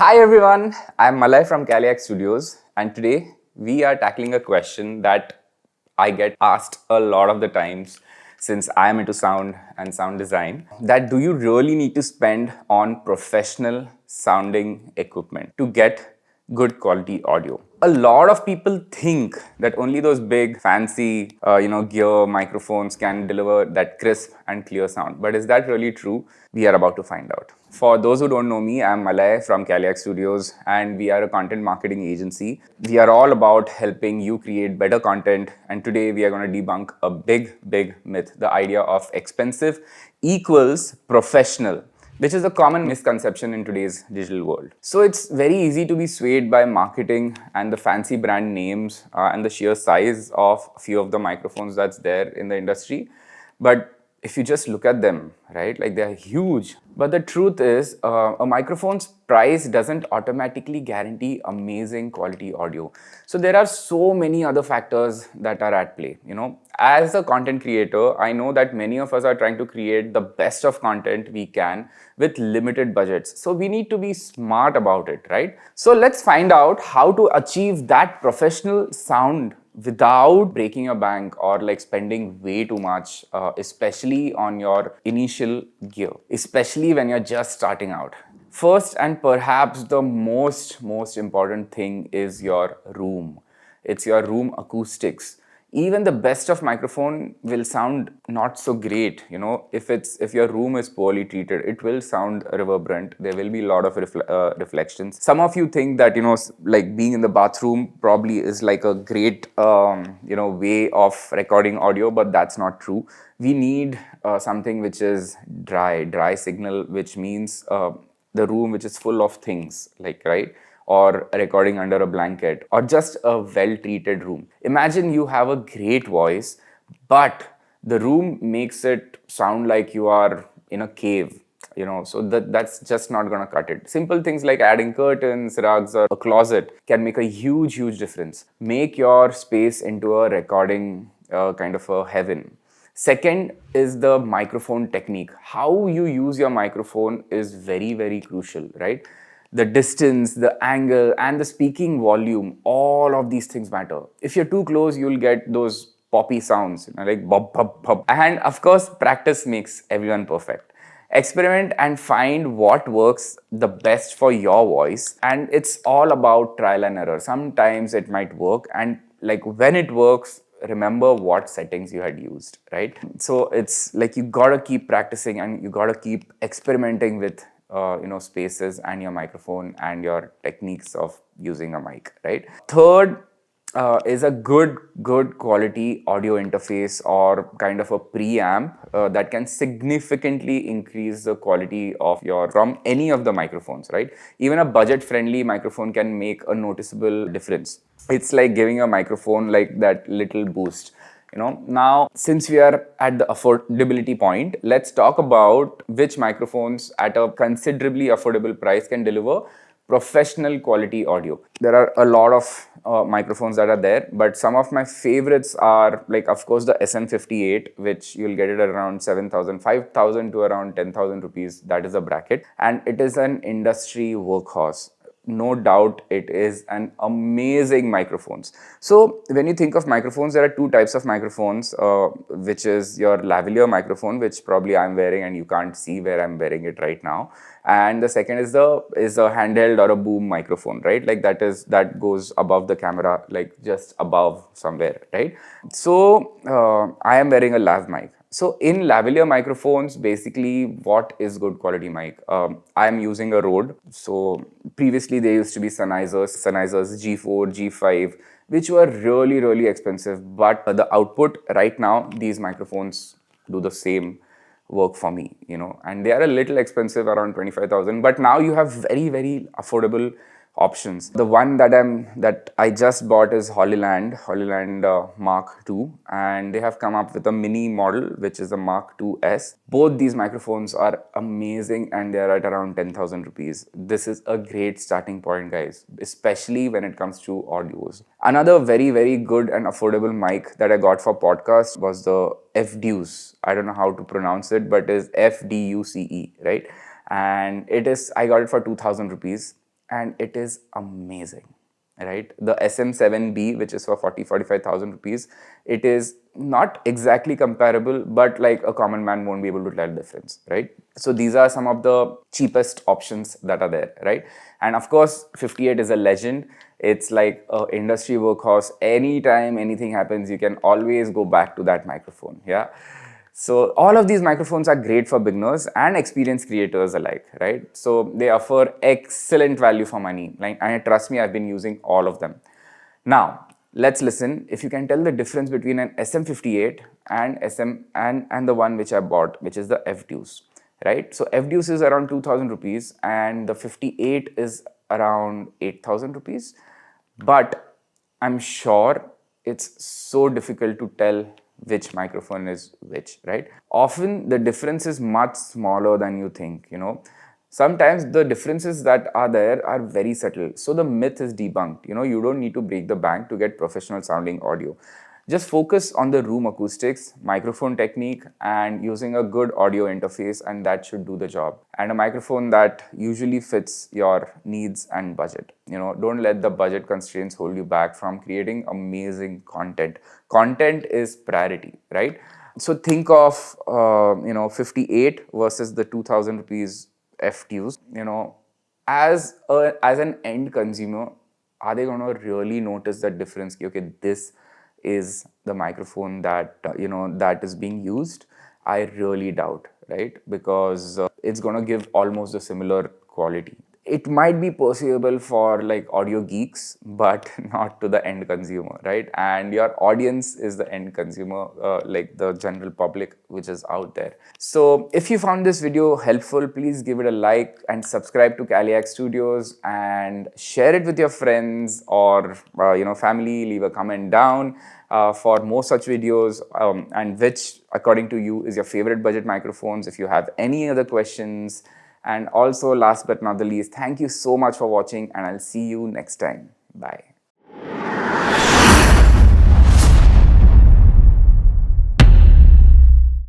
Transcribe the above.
Hi everyone, I'm Malay from Caliac Studios, and today we are tackling a question that I get asked a lot of the times since I'm into sound and sound design, that do you really need to spend on professional sounding equipment to get good quality audio? A lot of people think that only those big fancy gear microphones can deliver that crisp and clear sound, but is that really true? We are about to find out. For those who don't know me, I'm Malay from Caliac Studios, and we are a content marketing agency. We are all about helping you create better content, and today we are going to debunk a big myth, the idea of expensive equals professional, which is a common misconception in today's digital world. So it's very easy to be swayed by marketing and the fancy brand names and the sheer size of a few of the microphones that's there in the industry. But if you just look at them, right, like they're huge. But the truth is, a microphone's price doesn't automatically guarantee amazing quality audio. So there are so many other factors that are at play. As a content creator, I know that many of us are trying to create the best of content we can with limited budgets. So we need to be smart about it, right? So let's find out how to achieve that professional sound without breaking a bank or like spending way too much, especially on your initial gear, especially when you're just starting out. First, and perhaps the most important thing is your room. It's your room acoustics. Even the best of microphone will sound not so great. If your room is poorly treated, it will sound reverberant. There will be a lot of reflections. Some of you think that like being in the bathroom probably is like a great way of recording audio, but that's not true. We need something which is dry signal, which means the room which is full of things, like, right, or recording under a blanket, or just a well-treated room. Imagine you have a great voice, but the room makes it sound like you are in a cave. So that's just not gonna cut it. Simple things like adding curtains, rugs, or a closet can make a huge difference. Make your space into a recording kind of a heaven. Second is the microphone technique. How you use your microphone is very crucial, right? The distance, the angle, and the speaking volume, all of these things matter. If you're too close, you'll get those poppy sounds, like bop, bop, bop. And of course, practice makes everyone perfect. Experiment and find what works the best for your voice. And it's all about trial and error. Sometimes it might work, and like when it works, remember what settings you had used, right? So it's like you gotta keep practicing and you gotta keep experimenting with spaces and your microphone and your techniques of using a mic, right? Third is a good quality audio interface or kind of a preamp that can significantly increase the quality of your from any of the microphones, right? Even a budget friendly microphone can make a noticeable difference. It's like giving a microphone like that little boost. Now, since we are at the affordability point, let's talk about which microphones at a considerably affordable price can deliver professional quality audio. There are a lot of microphones that are there, but some of my favorites are, like, of course, the SM58, which you'll get it at around 7,000, 5,000 to around 10,000 rupees. That is a bracket, and it is an industry workhorse. No doubt it is an amazing microphones. So when you think of microphones, there are two types of microphones, which is your lavalier microphone, which probably I'm wearing and you can't see where I'm wearing it right now. And the second is a handheld or a boom microphone, right? Like that goes above the camera, like just above somewhere, right? So I am wearing a lav mic. So in lavalier microphones, basically what is good quality mic? I am using a Rode. So previously there used to be Sennheisers G4, G5, which were really expensive. But the output right now, these microphones do the same work for me, and they are a little expensive, around 25,000. But now you have very affordable options. The one that I just bought is Hollyland Mark II, and they have come up with a mini model which is a Mark IIs. Both these microphones are amazing and they are at around 10,000 rupees. This is a great starting point, guys, especially when it comes to audios. Another very good and affordable mic that I got for podcast was the FDUCE. I don't know how to pronounce it, but it's FDUCE, right? And I got it for 2,000 rupees. and it is amazing, right? The SM7B, which is for 45,000 rupees, it is not exactly comparable, but like a common man won't be able to tell the difference, right? So these are some of the cheapest options that are there, right? And of course, 58 is a legend. It's like a industry workhorse. Anytime anything happens, you can always go back to that microphone, yeah? So all of these microphones are great for beginners and experienced creators alike, right? So they offer excellent value for money. Like, and trust me, I've been using all of them. Now, let's listen. If you can tell the difference between an SM58 and and the one which I bought, which is the F-Deuce, right? So F-Deuce is around 2,000 rupees and the 58 is around 8,000 rupees. But I'm sure it's so difficult to tell which microphone is which, right? Often the difference is much smaller than you think, you know. Sometimes the differences that are there are very subtle. So the myth is debunked. You know, you don't need to break the bank to get professional sounding audio. Just focus on the room acoustics, microphone technique, and using a good audio interface, and that should do the job. And a microphone that usually fits your needs and budget. You know, don't let the budget constraints hold you back from creating amazing content. Content is priority, right? So think of 58 versus the 2,000 rupees F-Deuce. You know, as an end consumer, are they going to really notice that difference? Okay, this is the microphone that that is being used. I really doubt, right? Because it's going to give almost a similar quality. It might be perceivable for like audio geeks, but not to the end consumer, right? And your audience is the end consumer, like the general public which is out there. So if you found this video helpful, please give it a like and subscribe to Caliac Studios and share it with your friends or family. Leave a comment down for more such videos, and which according to you is your favorite budget microphones. If you have any other questions. And also, last but not the least, thank you so much for watching, and I'll see you next time. Bye.